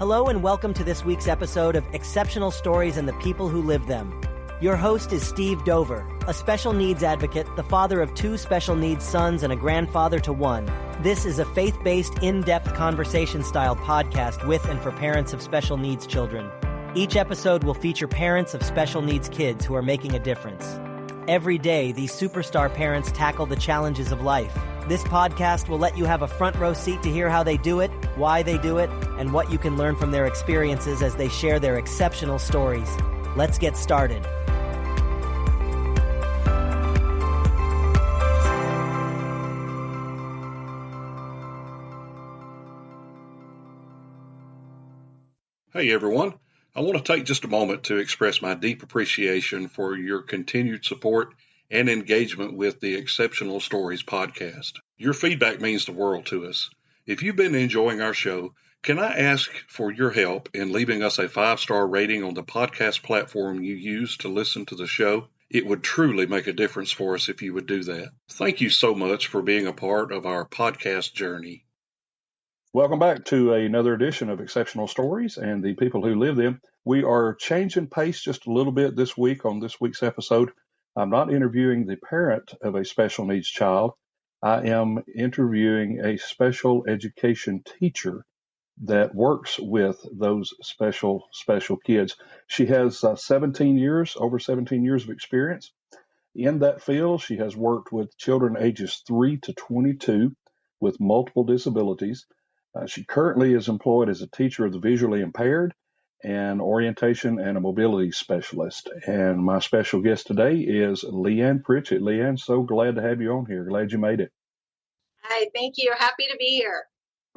Hello and welcome to this week's episode of Exceptional Stories and the People Who Live Them. Your host is Steve Dover, a special needs advocate, the father of 2 special needs sons and a grandfather to 1. This is a faith-based, in-depth conversation-style podcast with and for parents of special needs children. Each episode will feature parents of special needs kids who are making a difference. Every day, these superstar parents tackle the challenges of life. This podcast will let you have a front row seat to hear how they do it, why they do it, and what you can learn from their experiences as they share their exceptional stories. Let's get started. Hey everyone, I want to take just a moment to express my deep appreciation for your continued support and engagement with the Exceptional Stories podcast. Your feedback means the world to us. If you've been enjoying our show, can I ask for your help in leaving us a 5-star rating on the podcast platform you use to listen to the show? It would truly make a difference for us if you would do that. Thank you so much for being a part of our podcast journey. Welcome back to another edition of Exceptional Stories and the People Who Live Them. We are changing pace just a little bit this week on this week's episode. I'm not interviewing the parent of a special needs child. I am interviewing a special education teacher that works with those special kids. She has over 17 years of experience in that field. She has worked with children ages 3 to 22 with multiple disabilities. She currently is employed as a teacher of the visually impaired and orientation and a mobility specialist. And my special guest today is Leanne Pritchett. Leanne, so glad to have you on here. Glad you made it. Hi, thank you. Happy to be here.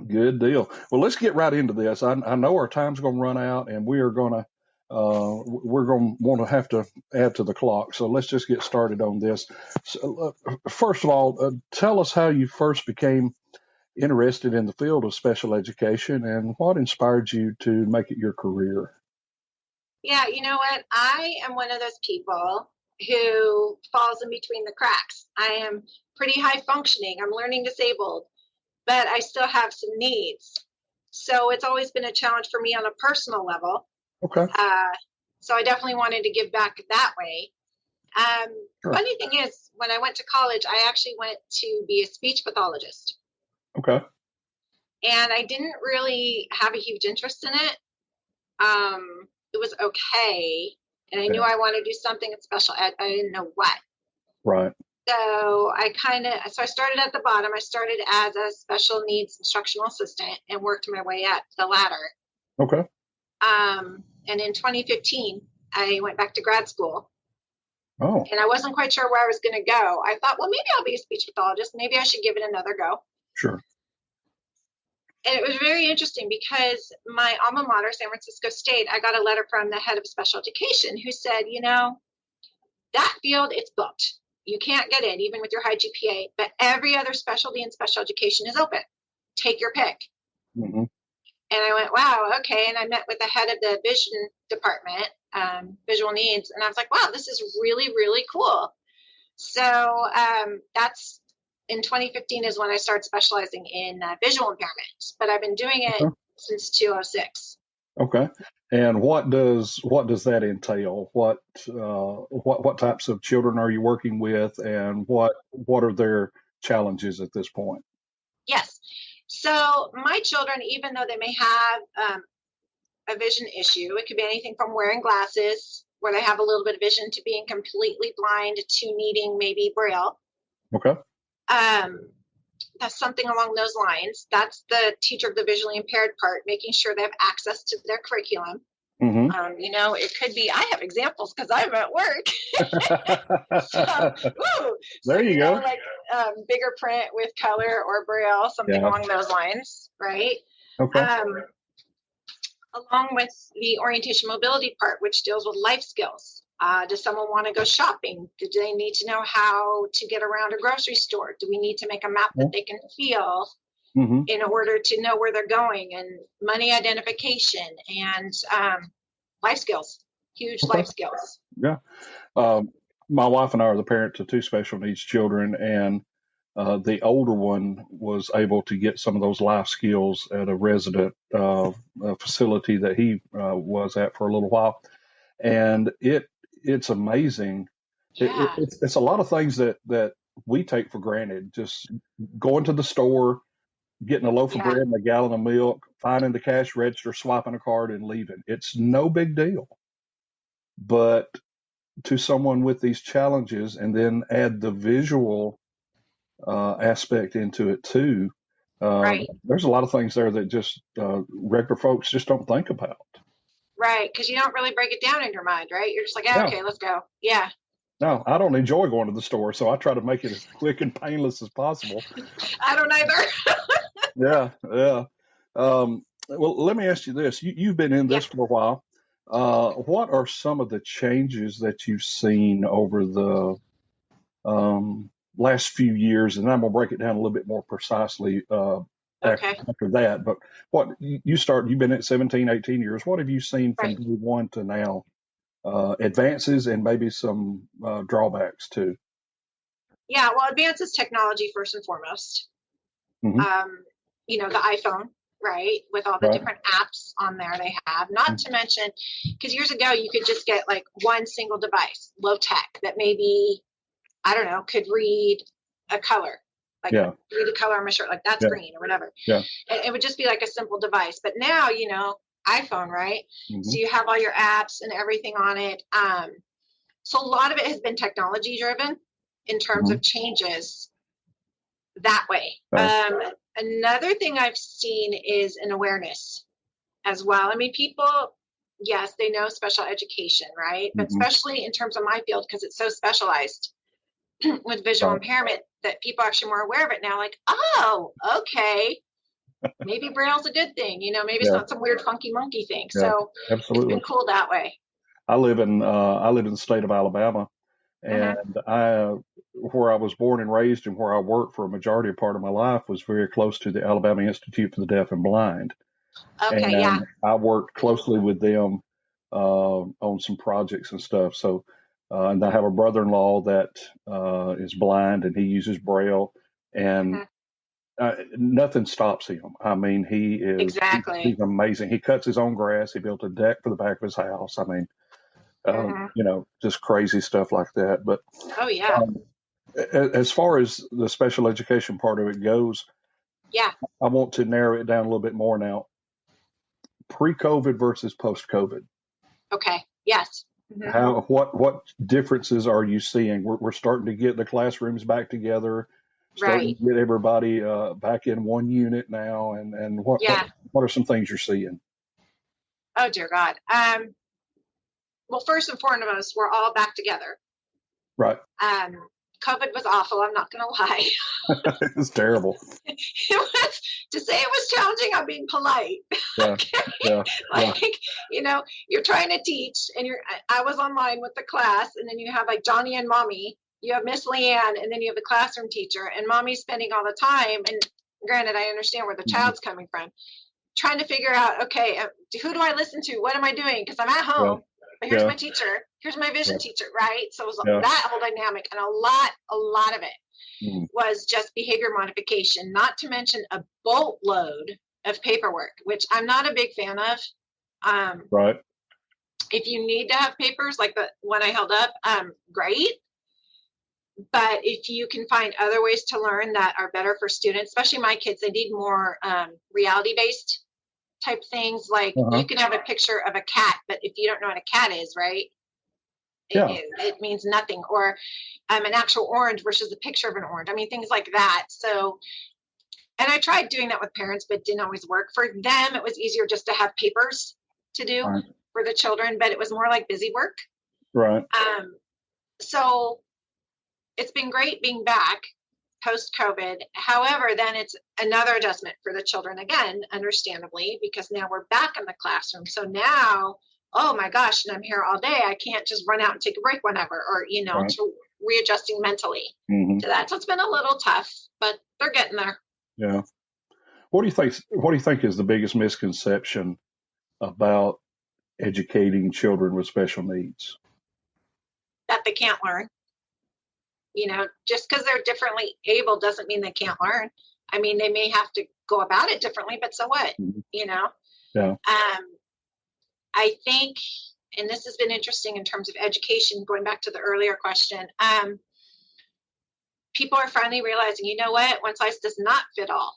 Good deal. Well, let's get right into this. I know our time's going to run out, and we're going to want to have to add to the clock. So let's just get started on this. So, first of all, tell us how you first became interested in the field of special education and what inspired you to make it your career. Yeah, you know what? I am one of those people who falls in between the cracks. I am pretty high functioning. I'm learning disabled, but I still have some needs. So it's always been a challenge for me on a personal level. Okay. So I definitely wanted to give back that way. Sure. Funny thing is, when I went to college, I actually went to be a speech pathologist. Okay. And I didn't really have a huge interest in it. It was okay. And I knew I wanted to do something in special ed. I didn't know what. Right. So I started at the bottom. I started as a special needs instructional assistant and worked my way up the ladder. Okay. And in 2015, I went back to grad school. Oh. And I wasn't quite sure where I was going to go. I thought, well, maybe I'll be a speech pathologist. Maybe I should give it another go. Sure. And it was very interesting because my alma mater, San Francisco State, I got a letter from the head of special education who said, you know, that field, it's booked. You can't get in, even with your high GPA, but every other specialty in special education is open. Take your pick. Mm-hmm. And I went, wow, okay. And I met with the head of the vision department, visual needs. And I was like, wow, this is really, really cool. So that's in 2015 is when I started specializing in visual impairment, but I've been doing it since 2006. Okay. And what does that entail? What types of children are you working with, and what are their challenges at this point? Yes. So my children, even though they may have a vision issue, it could be anything from wearing glasses where they have a little bit of vision to being completely blind to needing maybe Braille. Okay. That's something along those lines. That's the teacher of the visually impaired part, making sure they have access to their curriculum. Mm-hmm. It could be, I have examples because I'm at work. There you go. Like bigger print with color or Braille, something along those lines, right? Okay. Along with the orientation mobility part, which deals with life skills. Does someone want to go shopping? Do they need to know how to get around a grocery store? Do we need to make a map that they can feel in order to know where they're going? And money identification and life skills, huge life skills. Yeah. My wife and I are the parents of 2 special needs children, and The older one was able to get some of those life skills at a resident facility that he was at for a little while, and it's amazing. Yeah. It's a lot of things that we take for granted. Just going to the store, getting a loaf of Yeah. bread and a gallon of milk, finding the cash register, swiping a card, and leaving. It's no big deal. But to someone with these challenges, and then add the visual aspect into it too, Right. there's a lot of things there that just regular folks just don't think about. Right. Because you don't really break it down in your mind, right? You're just like, Yeah. okay, let's go. Yeah. No, I don't enjoy going to the store, so I try to make it as quick and painless as possible. I don't either. Yeah. Well, let me ask you this. You've been in this for a while. What are some of the changes that you've seen over the last few years? And I'm going to break it down a little bit more precisely Okay. after that. But you've been at 17, 18 years. What have you seen from Right. day one to now? Advances and maybe some drawbacks too. Yeah. Well, advances technology first and foremost. Mm-hmm. The iPhone, right, with all the Right. different apps on there they have. Not to mention, because years ago you could just get like one single device, low tech, that maybe, I don't know, could read a color, like Yeah. read a color on my shirt, like that's Yeah. green or whatever. Yeah. And it would just be like a simple device. But now, iPhone, right? Mm-hmm. So you have all your apps and everything on it. So a lot of it has been technology driven in terms Mm-hmm. of changes that way. Right. Another thing I've seen is an awareness as well. I mean, people, yes, they know special education, right? But Mm-hmm. especially in terms of my field, because it's so specialized with visual Right. impairment, that people are actually more aware of it now. Like, oh, okay, maybe Braille's a good thing. Maybe it's Yeah. not some weird funky monkey thing. Yeah. So it's Absolutely. been cool that way. I live in the state of Alabama, and where I was born and raised and where I worked for a majority of part of my life was very close to the Alabama Institute for the Deaf and Blind. Okay, And yeah. I worked closely with them on some projects and stuff. So, and I have a brother-in-law that is blind, and he uses Braille, and nothing stops him. I mean, Exactly. he's amazing. He cuts his own grass. He built a deck for the back of his house. I mean, just crazy stuff like that. But Oh, yeah. as far as the special education part of it goes, Yeah. I want to narrow it down a little bit more now. Pre-COVID versus post-COVID. Okay. Yes. Mm-hmm. What differences are you seeing? We're starting to get the classrooms back together, starting to get everybody back in one unit now, and what are some things you're seeing? Oh dear God. Well, first and foremost, we're all back together. Right. COVID was awful. I'm not going to lie. It was terrible. To say it was challenging, I'm being polite. Yeah. Okay? Yeah. You're trying to teach, and I was online with the class, and then you have like Johnny and Mommy. You have Miss Leanne, and then you have the classroom teacher, and Mommy's spending all the time. And granted, I understand where the child's coming from, trying to figure out, okay, who do I listen to? What am I doing? Because I'm at home. Yeah. But here's my teacher. Here's my vision teacher, right? So it was that whole dynamic, and a lot of it was just behavior modification, not to mention a boatload of paperwork, which I'm not a big fan of. Right. If you need to have papers like the one I held up, great. But if you can find other ways to learn that are better for students, especially my kids, they need more reality-based type things. Like you can have a picture of a cat, but if you don't know what a cat is, right? It means nothing. Or an actual orange versus a picture of an orange. I mean, things like that. So, and I tried doing that with parents, but it didn't always work. For them, it was easier just to have papers to do for the children, but it was more like busy work. Right. So it's been great being back post-COVID. However, then it's another adjustment for the children again, understandably, because now we're back in the classroom. So now, oh my gosh, and I'm here all day. I can't just run out and take a break whenever, or, to readjusting mentally to that. So it's been a little tough, but they're getting there. Yeah. What do you think is the biggest misconception about educating children with special needs? That they can't learn. Just because they're differently able doesn't mean they can't learn. I mean, they may have to go about it differently, but so what? Yeah. I think, and this has been interesting in terms of education, going back to the earlier question, people are finally realizing, you know what, one size does not fit all.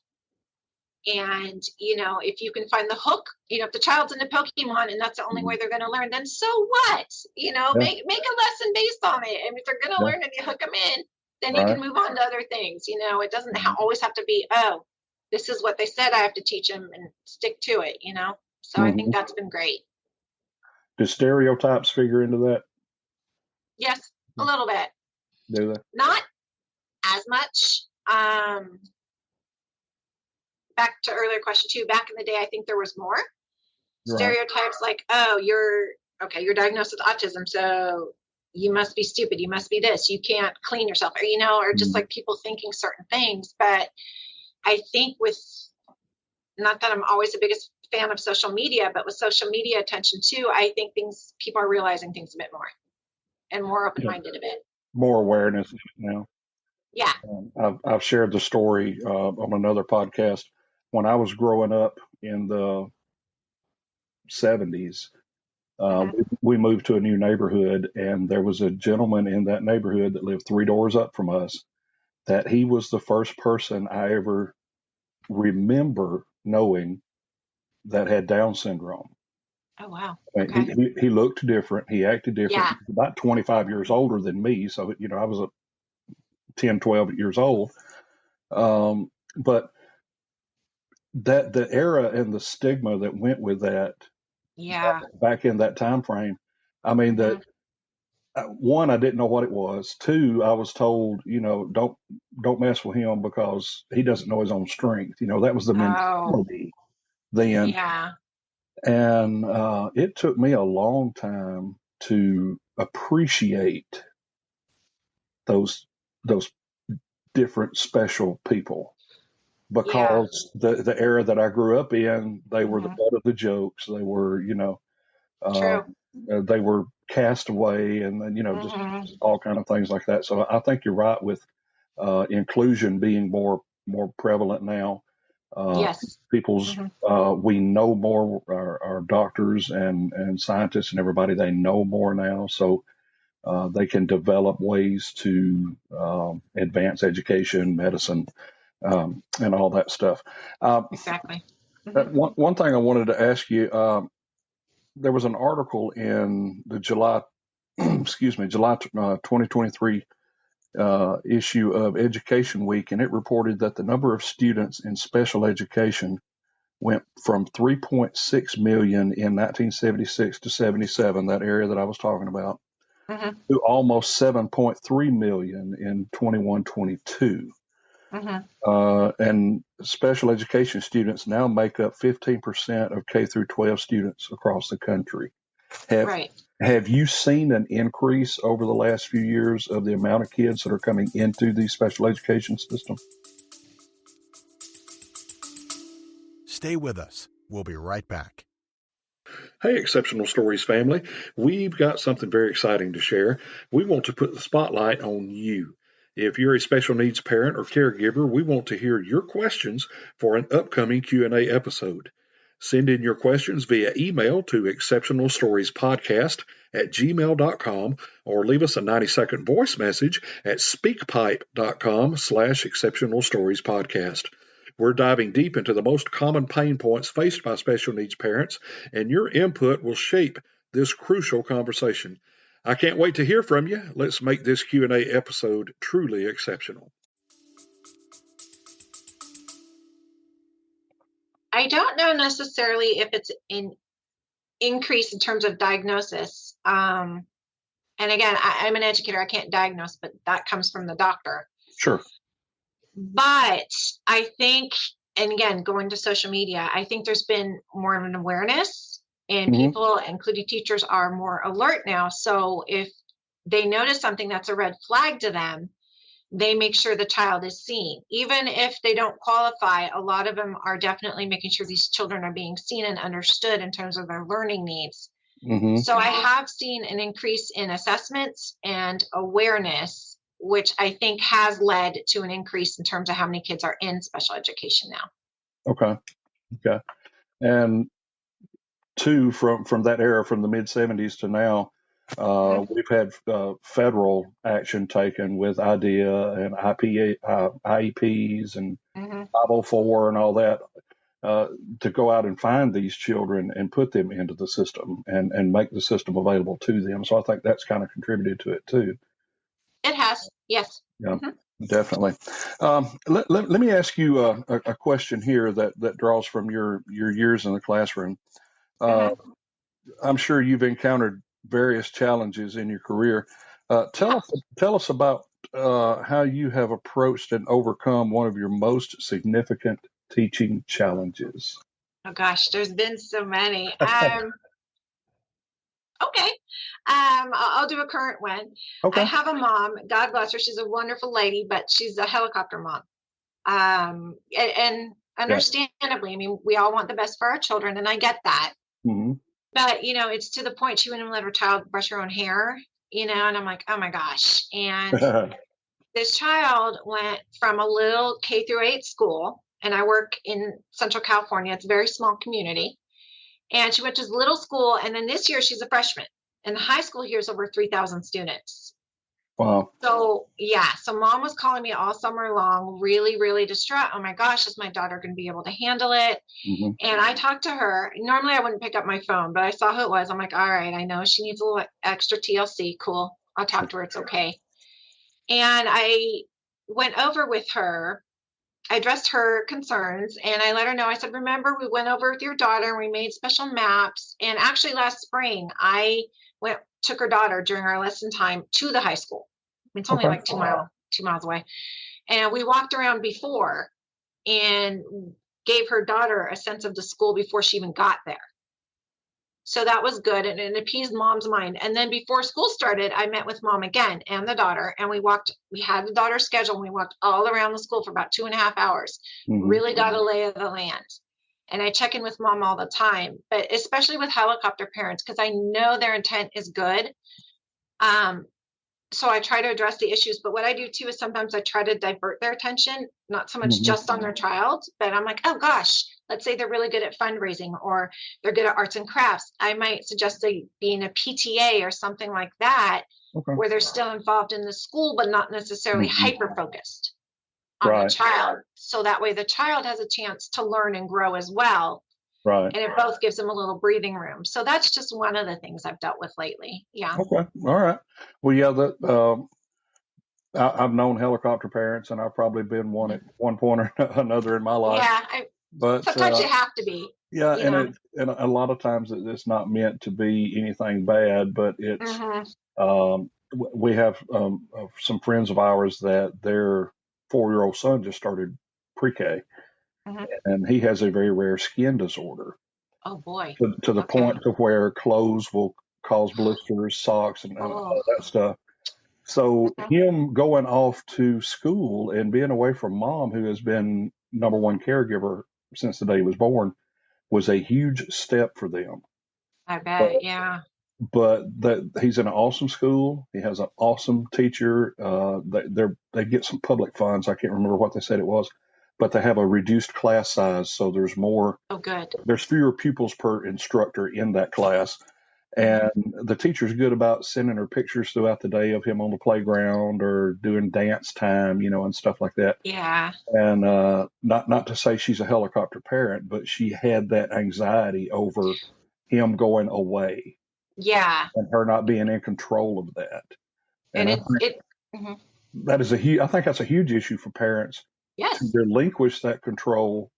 And, if you can find the hook, if the child's into Pokemon and that's the only way they're going to learn, then so what? Make a lesson based on it. And if they're going to learn and you hook them in, then you can move on to other things. It doesn't always have to be, oh, this is what they said I have to teach them and stick to it, So I think that's been great. Do stereotypes figure into that? Yes, a little bit. Do they? Not as much. Back to earlier question too, back in the day, I think there was more stereotypes like, oh, you're diagnosed with autism, so you must be stupid. You must be this. You can't clean yourself, or just like people thinking certain things. But I think not that I'm always the biggest fan of social media, but with social media attention too, I think people are realizing things a bit more and more open-minded a bit. More awareness now. Yeah. I've shared the story on another podcast. When I was growing up in the 70s, we moved to a new neighborhood, and there was a gentleman in that neighborhood that lived 3 doors up from us, that he was the first person I ever remember knowing that had Down syndrome. Oh, wow. Okay. He looked different. He acted different. Yeah. He was about 25 years older than me. So, I was 10, 12 years old. But that the era and the stigma that went with that, back in that time frame, I mean, that one, I didn't know what it was. Two, I was told, don't mess with him because he doesn't know his own strength. That was the mentality then. Yeah. And it took me a long time to appreciate those different special people, because the era that I grew up in, they were the butt of the jokes. They were, they were cast away, and then, just all kind of things like that. So I think you're right with inclusion being more prevalent now. Yes. People's, we know more, our doctors and scientists and everybody, they know more now. So they can develop ways to advance education, medicine, and all that stuff. Exactly. One thing I wanted to ask you, there was an article in the July 2023 issue of Education Week, and it reported that the number of students in special education went from 3.6 million in 1976 to 77, that area that I was talking about, to almost 7.3 million in 21-22. And special education students now make up 15% of K through 12 students across the country. Have you seen an increase over the last few years of the amount of kids that are coming into the special education system? Stay with us. We'll be right back. Hey, Exceptional Stories family. We've got something very exciting to share. We want to put the spotlight on you. If you're a special needs parent or caregiver, we want to hear your questions for an upcoming Q&A episode. Send in your questions via email to exceptionalstoriespodcast@gmail.com or leave us a 90-second voice message at speakpipe.com/exceptionalstoriespodcast. We're diving deep into the most common pain points faced by special needs parents, and your input will shape this crucial conversation. I can't wait to hear from you. Let's make this Q&A episode truly exceptional. I don't know necessarily if it's an increase in terms of diagnosis. And again, I'm an educator. I can't diagnose, but that comes from the doctor. Sure. But I think, and again, going to social media, I think there's been more of an awareness, and people, including teachers, are more alert now. So if they notice something that's a red flag to them, they make sure the child is seen. Even if they don't qualify, a lot of them are definitely making sure these children are being seen and understood in terms of their learning needs. So I have seen an increase in assessments and awareness which I think has led to an increase in terms of how many kids are in special education now. Okay. And two, from that era, from the mid 70s to now, we've had federal action taken with IDEA and IEPs and 504 and all that, to go out and find these children and put them into the system and make the system available to them. So I think that's kind of contributed to it too. It has, yes. Yeah, definitely. Let me ask you a question here that draws from your years in the classroom. I'm sure you've encountered various challenges in your career. Tell us about how you have approached and overcome one of your most significant teaching challenges. Oh gosh, there's been so many. Okay. I'll do a current one. Okay. I have a mom, God bless her. She's a wonderful lady, but she's a helicopter mom. And understandably, I mean, we all want the best for our children, and I get that. Mm-hmm. But, it's to the point she wouldn't even let her child brush her own hair, and I'm like, oh my gosh. And this child went from a little K through 8 school, and I work in Central California. It's a very small community. And she went to little school, and then this year she's a freshman. And the high school here is over 3,000 students. Wow. So, so mom was calling me all summer long, really, really distraught. Oh my gosh, is my daughter going to be able to handle it? Mm-hmm. And I talked to her. Normally I wouldn't pick up my phone, but I saw who it was. I'm like, all right, I know she needs a little extra TLC. Cool. I'll talk to her. It's okay. And I went over with her. I addressed her concerns, and I let her know. I said, remember, we went over with your daughter and we made special maps. And actually last spring, I took her daughter during our lesson time to the high school. I mean, it's only like 2 miles away. And we walked around before and gave her daughter a sense of the school before she even got there. So that was good, and it appeased mom's mind. And then before school started, I met with mom again and the daughter, and we had the daughter's schedule, and we walked all around the school for about 2.5 hours, really got a lay of the land. And I check in with mom all the time, but especially with helicopter parents, because I know their intent is good. So I try to address the issues, but what I do too is sometimes I try to divert their attention, not so much just on their child, but I'm like, oh gosh, let's say they're really good at fundraising or they're good at arts and crafts. I might suggest they be in a PTA or something like that, where they're still involved in the school, but not necessarily hyper-focused on the child. So that way the child has a chance to learn and grow as well. Right. And it both gives them a little breathing room. So that's just one of the things I've dealt with lately. Yeah. Okay. All right. Well, yeah, I've known helicopter parents, and I've probably been one at one point or another in my life. Yeah. But sometimes you have to be. Yeah. And a lot of times it's not meant to be anything bad, but it's, we have some friends of ours that their 4-year-old son just started pre-K. And he has a very rare skin disorder. Oh boy! To the point to where clothes will cause blisters, socks, and all that stuff. So him going off to school and being away from mom, who has been number one caregiver since the day he was born, was a huge step for them. I bet, yeah. But he's in an awesome school. He has an awesome teacher. They get some public funds. I can't remember what they said it was. But they have a reduced class size, so there's more. Oh, good. There's fewer pupils per instructor in that class, and the teacher's good about sending her pictures throughout the day of him on the playground or doing dance time, and stuff like that. Yeah. And not to say she's a helicopter parent, but she had that anxiety over him going away. Yeah. And her not being in control of that. And that is I think that's a huge issue for parents. Yes. To relinquish that control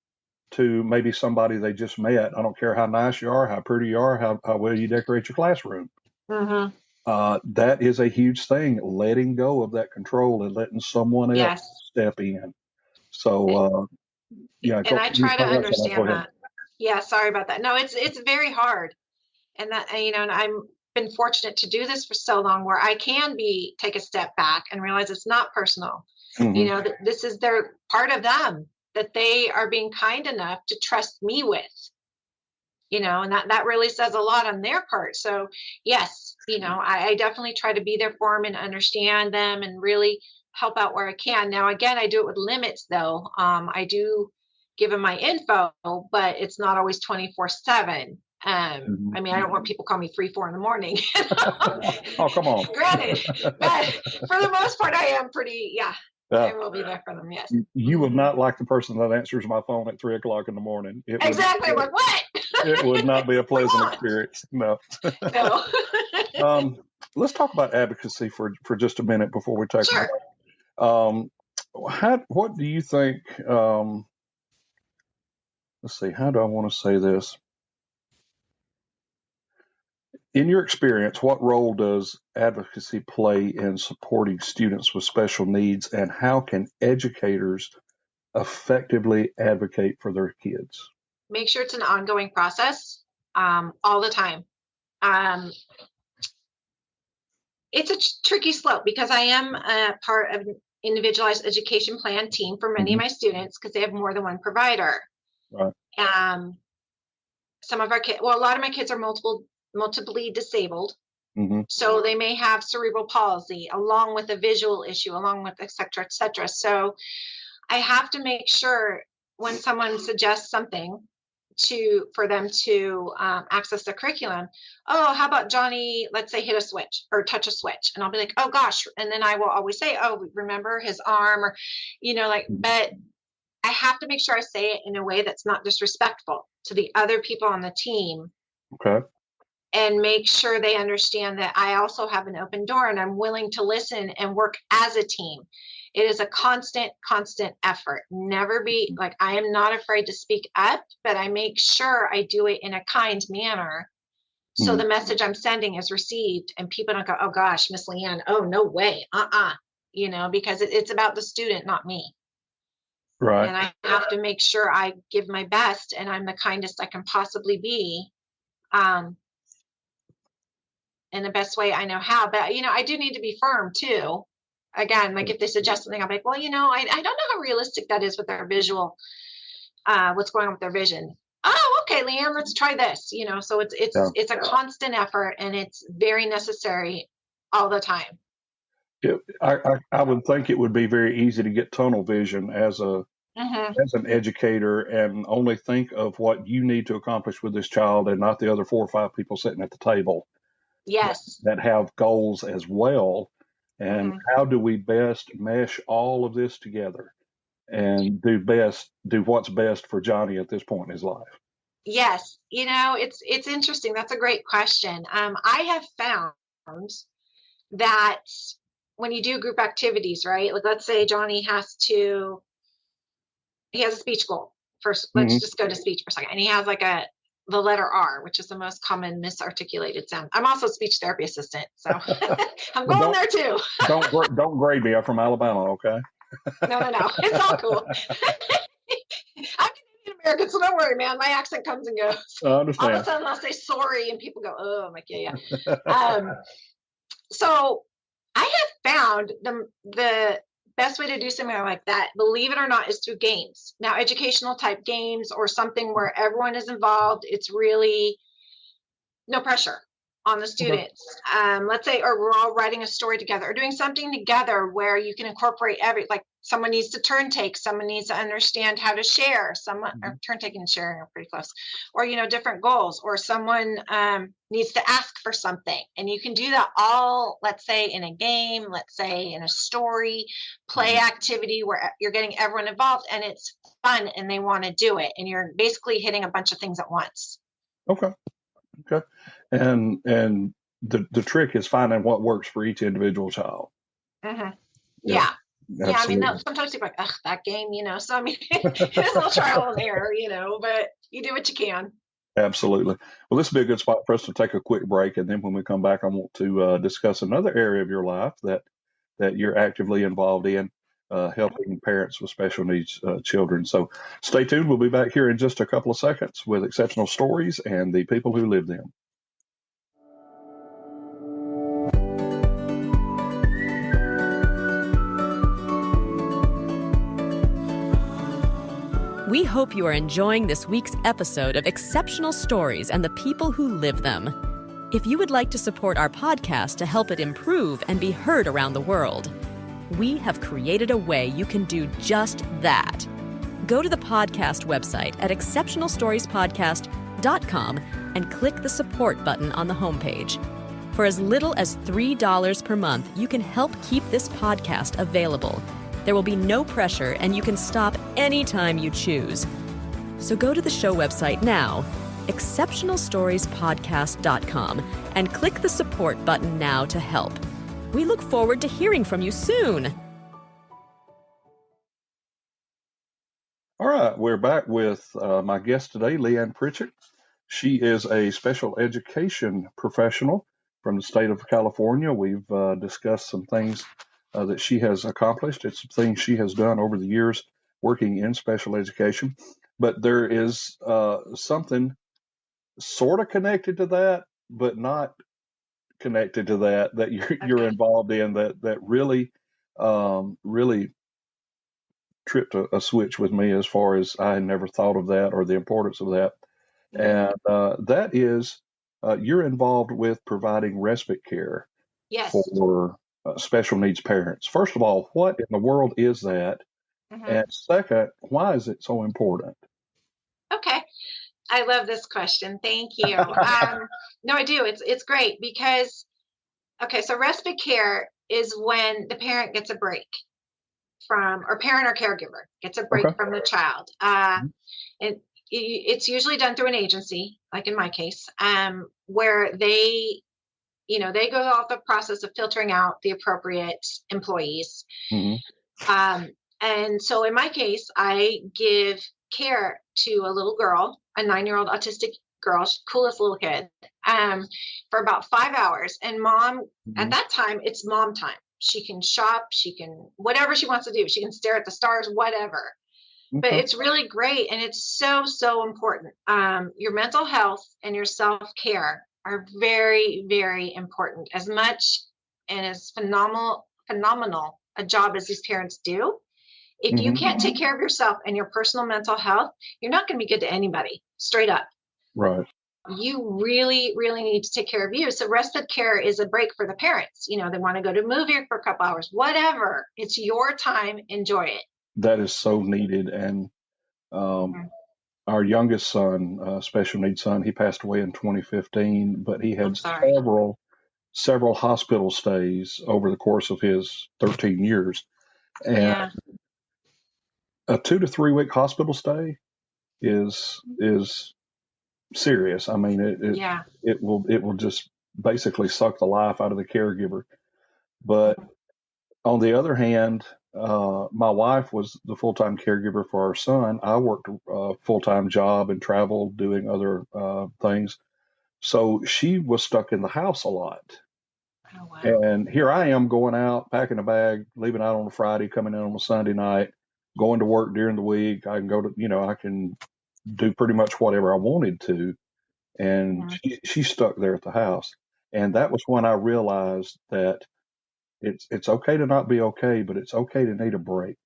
to maybe somebody they just met. I don't care how nice you are, how pretty you are, how well you decorate your classroom. That is a huge thing, letting go of that control and letting someone else step in. So, And I try to understand that. Yeah, sorry about that. No, it's very hard. And that, and I've been fortunate to do this for so long where I can take a step back and realize it's not personal. This is their part of them that they are being kind enough to trust me with. and that really says a lot on their part. So yes, I definitely try to be there for them and understand them and really help out where I can. Now, again, I do it with limits though. I do give them my info, but it's not always 24/7. I don't want people call me 3-4 in the morning. Oh, come on. Granted, but for the most part, I am pretty, I will be there for them. Yes. You will not like the person that answers my phone at 3 o'clock in the morning. Exactly. Like what? It would not be a pleasant experience. No. No. Let's talk about advocacy for just a minute before we take Sure. What do you think? Let's see. How do I want to say this? In your experience, what role does advocacy play in supporting students with special needs, and how can educators effectively advocate for their kids? Make sure it's an ongoing process, all the time. It's a tricky slope because I am a part of an individualized education plan team for many of my students because they have more than one provider. Right. Some of our kids, a lot of my kids are multiply disabled. So they may have cerebral palsy along with a visual issue, along with et cetera, et cetera. So I have to make sure when someone suggests something for them to access the curriculum, how about Johnny, let's say, hit a switch or touch a switch. And I'll be like, oh gosh. And then I will always say, remember his arm, or, but I have to make sure I say it in a way that's not disrespectful to the other people on the team. Okay. And make sure they understand that I also have an open door and I'm willing to listen and work as a team. It is a constant effort. Never be like, I am not afraid to speak up, but I make sure I do it in a kind manner. So the message I'm sending is received and people don't go, oh gosh, Miss Leanne, oh, no way. Because it's about the student, not me. Right. And I have to make sure I give my best and I'm the kindest I can possibly be. In the best way I know how, but I do need to be firm too. Again, like if they suggest something, I'm like, well, I don't know how realistic that is with their visual, what's going on with their vision. Oh, okay, Leanne, let's try this. So it's a constant effort and it's very necessary all the time. I would think it would be very easy to get tunnel vision as an educator and only think of what you need to accomplish with this child and not the other 4 or 5 people sitting at the table. Yes. That have goals as well. And how do we best mesh all of this together and do what's best for Johnny at this point in his life? Yes. It's interesting. That's a great question. I have found that when you do group activities, right? Like let's say Johnny he has a speech goal. First, let's just go to speech for a second. And he has like the letter R, which is the most common misarticulated sound. I'm also a speech therapy assistant, so I'm going there too. Don't grade me. I'm from Alabama, okay? No. It's all cool. I'm Canadian American, so don't worry, man. My accent comes and goes. I understand. All of a sudden, I'll say sorry, and people go, "Oh," I'm like, "Yeah." So I have found the best way to do something like that, believe it or not, is through games. Now, educational type games or something where everyone is involved. It's really no pressure on the students. Let's say, or we're all writing a story together or doing something together where you can incorporate like someone needs to turn take, someone needs to understand how to share, or turn taking and sharing are pretty close, or, different goals, or someone needs to ask for something. And you can do that all, let's say in a game, let's say in a story, play activity where you're getting everyone involved and it's fun and they want to do it. And you're basically hitting a bunch of things at once. Okay. And the trick is finding what works for each individual child. Yeah. I mean, sometimes people are like, ugh, that game, so I mean, it's a little trial and error, but you do what you can. Absolutely. Well, this would be a good spot for us to take a quick break. And then when we come back, I want to discuss another area of your life that you're actively involved in, helping parents with special needs children. So stay tuned. We'll be back here in just a couple of seconds with exceptional stories and the people who live them. We hope you are enjoying this week's episode of Exceptional Stories and the people who live them. If you would like to support our podcast to help it improve and be heard around the world, we have created a way you can do just that. Go to the podcast website at exceptionalstoriespodcast.com and click the support button on the homepage. For as little as $3 per month, you can help keep this podcast available. There will be no pressure, and you can stop anytime you choose. So go to the show website now, exceptionalstoriespodcast.com, and click the support button now to help. We look forward to hearing from you soon. All right, we're back with my guest today, Leanne Pritchett. She is a special education professional from the state of California. We've discussed some things that she has accomplished. It's some things she has done over the years working in special education. But there is something sort of connected to that, but not connected to that you're involved in that really tripped a switch with me, as far as I had never thought of that or the importance of that. And that is you're involved with providing respite care for special needs parents. First of all, what in the world is that? And second, why is it so important? Okay. I love this question. Thank you. No, I do. It's great because, so respite care is when the parent gets a break or parent or caregiver gets a break from the child. It's usually done through an agency, like in my case, where they go off the process of filtering out the appropriate employees. And so in my case, I give care to a little girl, a 9-year-old autistic girl, coolest little kid, for about 5 hours. And mom, at that time, it's mom time. She can shop, she can, whatever she wants to do. She can stare at the stars, whatever. But it's really great. And it's so, so important. Your mental health and your self-care are very, very important. As much and as phenomenal a job as these parents do, if you can't take care of yourself and your personal mental health, you're not going to be good to anybody, straight up. Right. You really, really need to take care of you. So respite care is a break for the parents. They want to go to a movie for a couple hours, whatever. It's your time. Enjoy it. That is so needed. And our youngest son, special needs son, he passed away in 2015, but he had several hospital stays over the course of his 13 years. And a 2 to 3 week hospital stay is serious. I mean, it will just basically suck the life out of the caregiver. But on the other hand, my wife was the full-time caregiver for our son. I worked a full-time job and traveled doing other things. So she was stuck in the house a lot. Oh, wow. And here I am going out, packing a bag, leaving out on a Friday, coming in on a Sunday night, going to work during the week. I can go to, I can do pretty much whatever I wanted to. And she's stuck there at the house. And that was when I realized that it's okay to not be okay, but it's okay to need a break.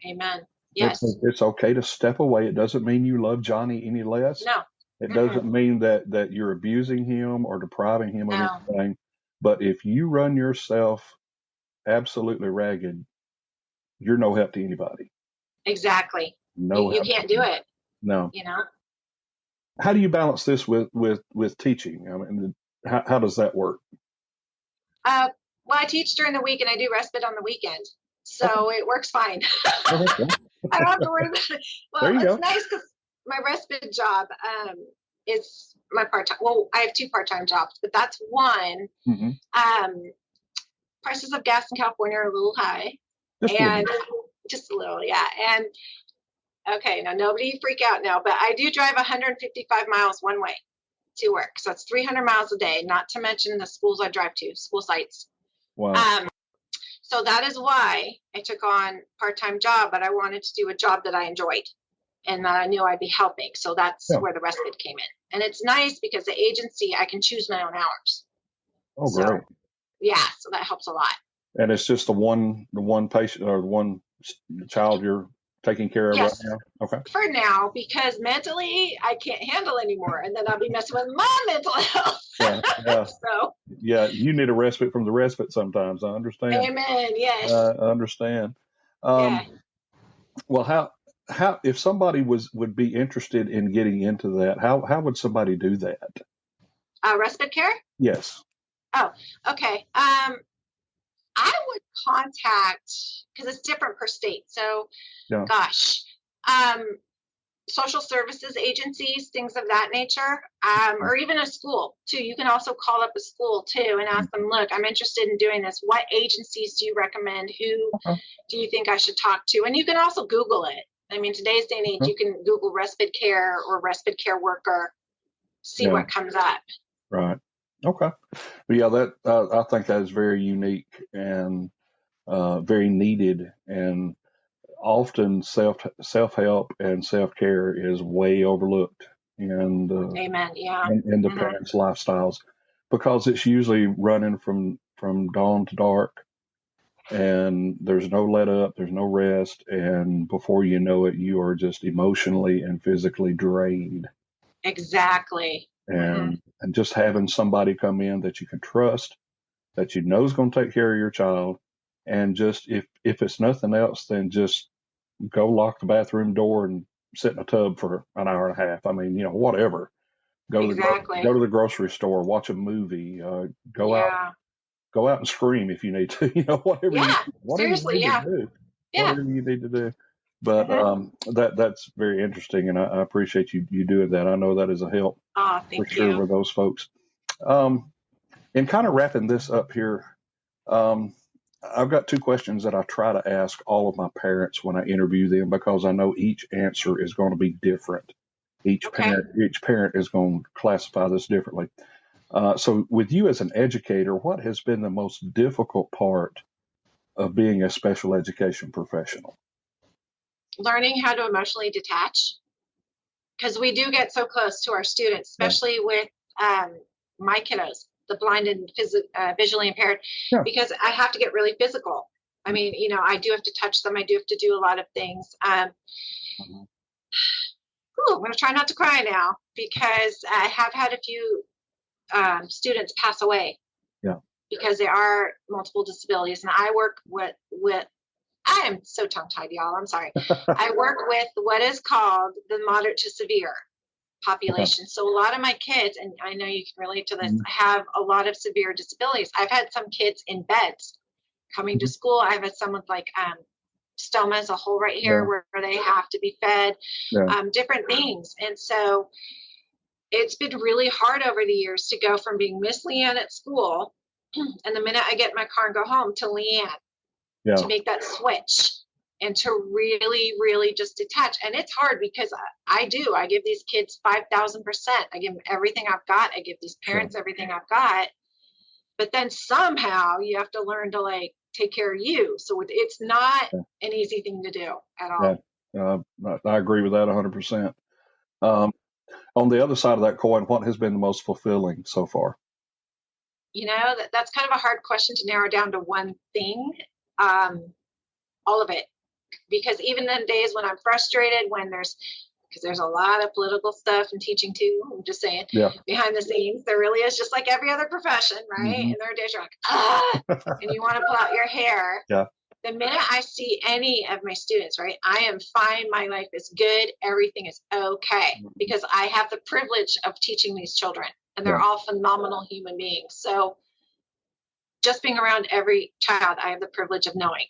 Amen. Yes. It's okay to step away. It doesn't mean you love Johnny any less. No. It doesn't mean that you're abusing him or depriving him of anything. But if you run yourself absolutely ragged, you're no help to anybody. Exactly. No, you can't do it. No. How do you balance this with teaching? I mean, how does that work? Well, I teach during the week and I do respite on the weekend, so it works fine. I don't have to worry about it. Well, it's nice because my respite job is my part-time. Well, I have 2 part-time jobs, but that's one. Prices of gas in California are a little high, just a little, yeah. And okay, now nobody freak out now, but I do drive 155 miles one way to work, so it's 300 miles a day. Not to mention the schools I drive to, school sites. Wow. So that is why I took on part-time job, but I wanted to do a job that I enjoyed and that I knew I'd be helping. So that's where the respite came in. And it's nice because the agency, I can choose my own hours. Oh, great. Yeah, so that helps a lot. And it's just the one patient or the one child you're taking care of right Yes. now? Okay. For now, because mentally I can't handle anymore, and then I'll be messing with my mental health. Yeah. So, Yeah. You need a respite from the respite sometimes. I understand. amen. Yes. I understand. Yeah. Well, how if somebody would be interested in getting into that, how would somebody do that? Respite care. Yes. Oh, okay. I would contact, because it's different per state. So, Yeah. gosh, social services agencies, things of that nature, or even a school too. You can also call up a school too and ask them, look, I'm interested in doing this. What agencies do you recommend? Who Okay. do you think I should talk to? And you can also Google it. I mean, today's day and age, you can Google respite care or respite care worker, see what comes up. Right. Okay. But yeah, that I think that is very unique and very needed, and often self help and self care is way overlooked Amen. Yeah. in the parents' lifestyles, because it's usually running from dawn to dark, and there's no let up, there's no rest, and before you know it, you are just emotionally and physically drained. Exactly. And just having somebody come in that you can trust, that you know is going to take care of your child, and just if it's nothing else, then just go lock the bathroom door and sit in a tub for an hour and a half. I mean, whatever. Exactly. Go to the grocery store, watch a movie, go out and scream if you need to. Whatever Seriously, you need to do. Yeah. Whatever you need to do. But that's very interesting, and I appreciate you doing that. I know that is a help for sure with those folks. And kind of wrapping this up here, I've got two questions that I try to ask all of my parents when I interview them, because I know each answer is going to be different. Each parent is going to classify this differently. So with you as an educator, what has been the most difficult part of being a special education professional? Learning how to emotionally detach, because we do get so close to our students, especially with my kiddos, the blind and visually impaired, because I have to get really physical. I mean, I do have to touch them. I do have to do a lot of things. I'm going to try not to cry now, because I have had a few students pass away because there are multiple disabilities. And I work with I am so tongue-tied, y'all. I'm sorry. I work with what is called the moderate to severe population. So a lot of my kids, and I know you can relate to this, have a lot of severe disabilities. I've had some kids in beds coming to school. I've had some with like stomas, a hole right here where they have to be fed, different things. And so it's been really hard over the years to go from being Miss Leanne at school, and the minute I get in my car and go home, to Leanne, to make that switch and to really, really just detach. And it's hard, because I give these kids 5,000%. I give them everything I've got. I give these parents everything I've got. But then somehow you have to learn to take care of you. So it's not an easy thing to do at all. I agree with that 100%. On the other side of that coin, what has been the most fulfilling so far? That's kind of a hard question to narrow down to one thing. All of it, because even in days when I'm frustrated, because there's a lot of political stuff in teaching too. I'm just saying, behind the scenes, there really is, just like every other profession, right? And there are days you're like, and you want to pull out your hair. The minute I see any of my students, right, I am fine. My life is good. Everything is okay, because I have the privilege of teaching these children, and they're all phenomenal human beings. So just being around every child I have the privilege of knowing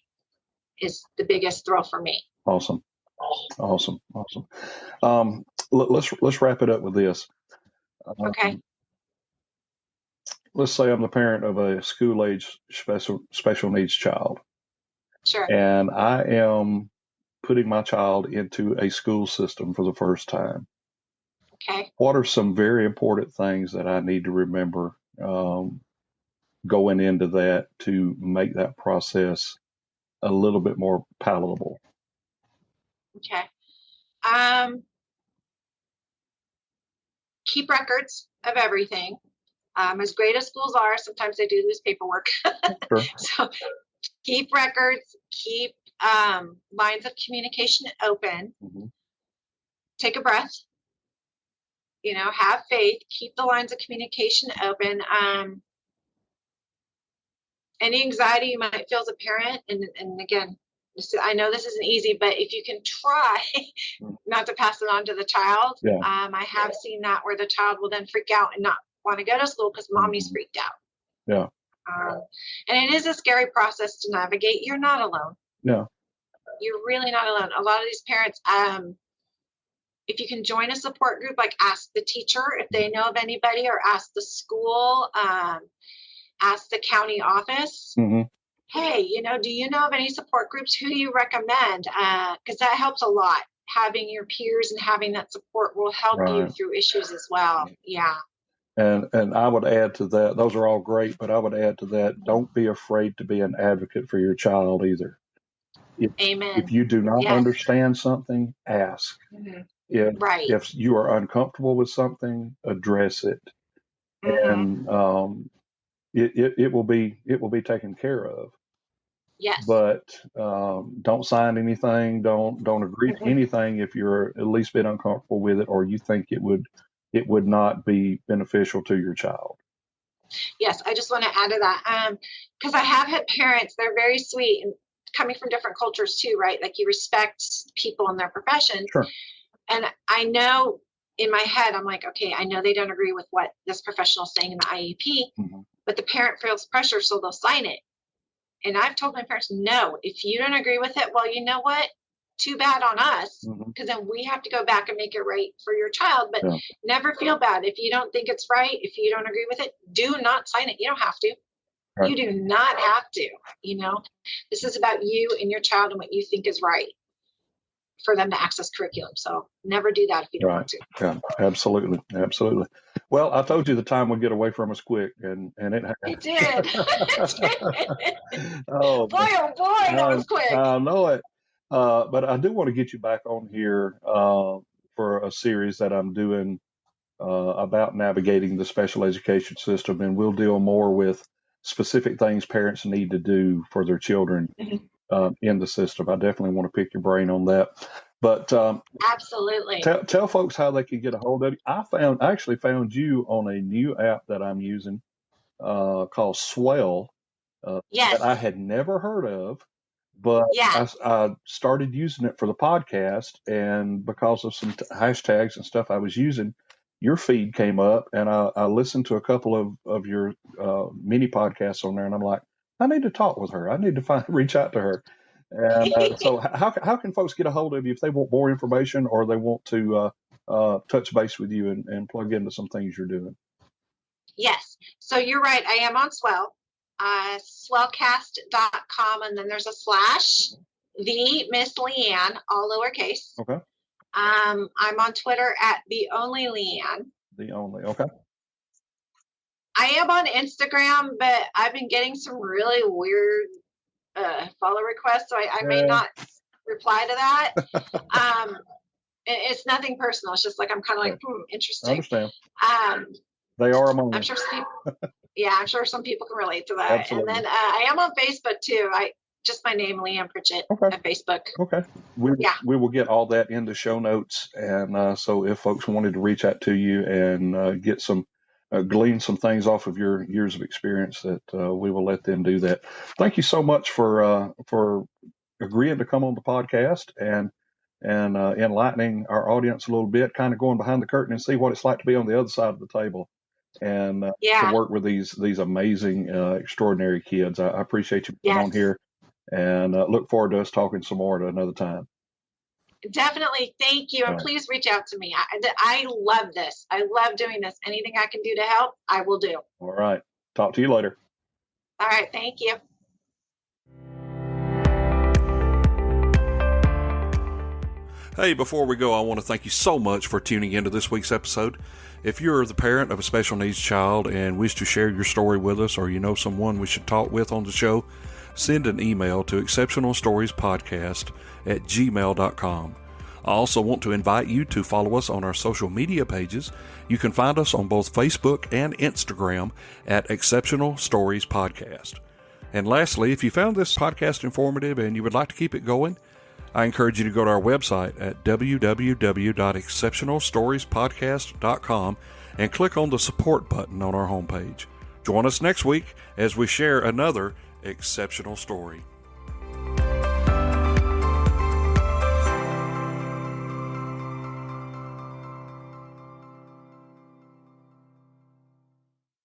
is the biggest thrill for me. Awesome. Let's wrap it up with this. Okay. Let's say I'm the parent of a school-age special needs child. Sure. And I am putting my child into a school system for the first time. Okay. What are some very important things that I need to remember going into that to make that process a little bit more palatable? Okay. Keep records of everything. As great as schools are, sometimes they do lose paperwork. Sure. So keep records, keep lines of communication open. Mm-hmm. Take a breath. Have faith. Keep the lines of communication open. Any anxiety you might feel as a parent, and again, I know this isn't easy, but if you can try not to pass it on to the child, I have seen that where the child will then freak out and not want to go to school because mommy's freaked out. Yeah. And it is a scary process to navigate. You're not alone. No. You're really not alone. A lot of these parents, if you can join a support group, like ask the teacher if they know of anybody, or ask the school, ask the county office. Mm-hmm. Hey, do you know of any support groups? Who do you recommend? Because that helps a lot. Having your peers and having that support will help you through issues as well. Yeah. And I would add to that, those are all great, but I would add to that, don't be afraid to be an advocate for your child either. Amen. If you do not understand something, ask. Mm-hmm. If you are uncomfortable with something, address it. Mm-hmm. And it will be taken care of. Yes. But don't sign anything. Don't agree to anything if you're at least a bit uncomfortable with it, or you think it would not be beneficial to your child. Yes, I just want to add to that because I have had parents. They're very sweet and coming from different cultures too, right? Like you respect people in their profession. Sure. And I know in my head, I'm like, okay, I know they don't agree with what this professional is saying in the IEP, but the parent feels pressure, so they'll sign it. And I've told my parents, no, if you don't agree with it, well, you know what? Too bad on us, because then we have to go back and make it right for your child. But never feel bad. If you don't think it's right, if you don't agree with it, do not sign it. You don't have to. Right. You do not have to. This is about you and your child and what you think is right for them to access curriculum. So never do that if you don't want to. Yeah, absolutely. Absolutely. Well, I told you the time would get away from us quick, and it has. It did. Oh boy, that was quick. I know it. But I do want to get you back on here for a series that I'm doing about navigating the special education system, and we'll deal more with specific things parents need to do for their children in the system. I definitely want to pick your brain on that. But absolutely, tell folks how they can get a hold of you. I actually found you on a new app that I'm using called Swell that I had never heard of. But I started using it for the podcast, and because of some hashtags and stuff I was using, your feed came up, and I listened to a couple of your mini podcasts on there, and I'm like, I need to talk with her. I need to reach out to her. And so how can folks get a hold of you if they want more information or they want to touch base with you and plug into some things you're doing? Yes. So you're right. I am on Swell. Swellcast.com, and then there's a / the Miss Leanne, all lowercase. Okay. I'm on Twitter at the only Leanne. The only, okay. I am on Instagram, but I've been getting some really weird follow requests, so I may not reply to that. It's nothing personal. It's just like I'm kind of like, interesting. I understand. They are among I'm sure some people. Yeah, I'm sure some people can relate to that. Absolutely. And then I am on Facebook too. Just my name, Leanne Pritchett, at Facebook. Okay. We will get all that in the show notes. And so if folks wanted to reach out to you and get some, glean some things off of your years of experience, that we will let them do that. Thank you so much for agreeing to come on the podcast and enlightening our audience a little bit, kind of going behind the curtain and see what it's like to be on the other side of the table. And to work with these amazing, extraordinary kids. I appreciate you being on here, and look forward to us talking some more at another time. Definitely. Thank you. And please reach out to me. I love this. I love doing this. Anything I can do to help, I will do. All right. Talk to you later. All right. Thank you. Hey, before we go, I want to thank you so much for tuning into this week's episode. If you're the parent of a special needs child and wish to share your story with us, or you know someone we should talk with on the show, send an email to exceptionalstoriespodcast@gmail.com. I also want to invite you to follow us on our social media pages. You can find us on both Facebook and Instagram at Exceptional Stories Podcast. And lastly, if you found this podcast informative and you would like to keep it going, I encourage you to go to our website at www.exceptionalstoriespodcast.com and click on the support button on our homepage. Join us next week as we share another exceptional story.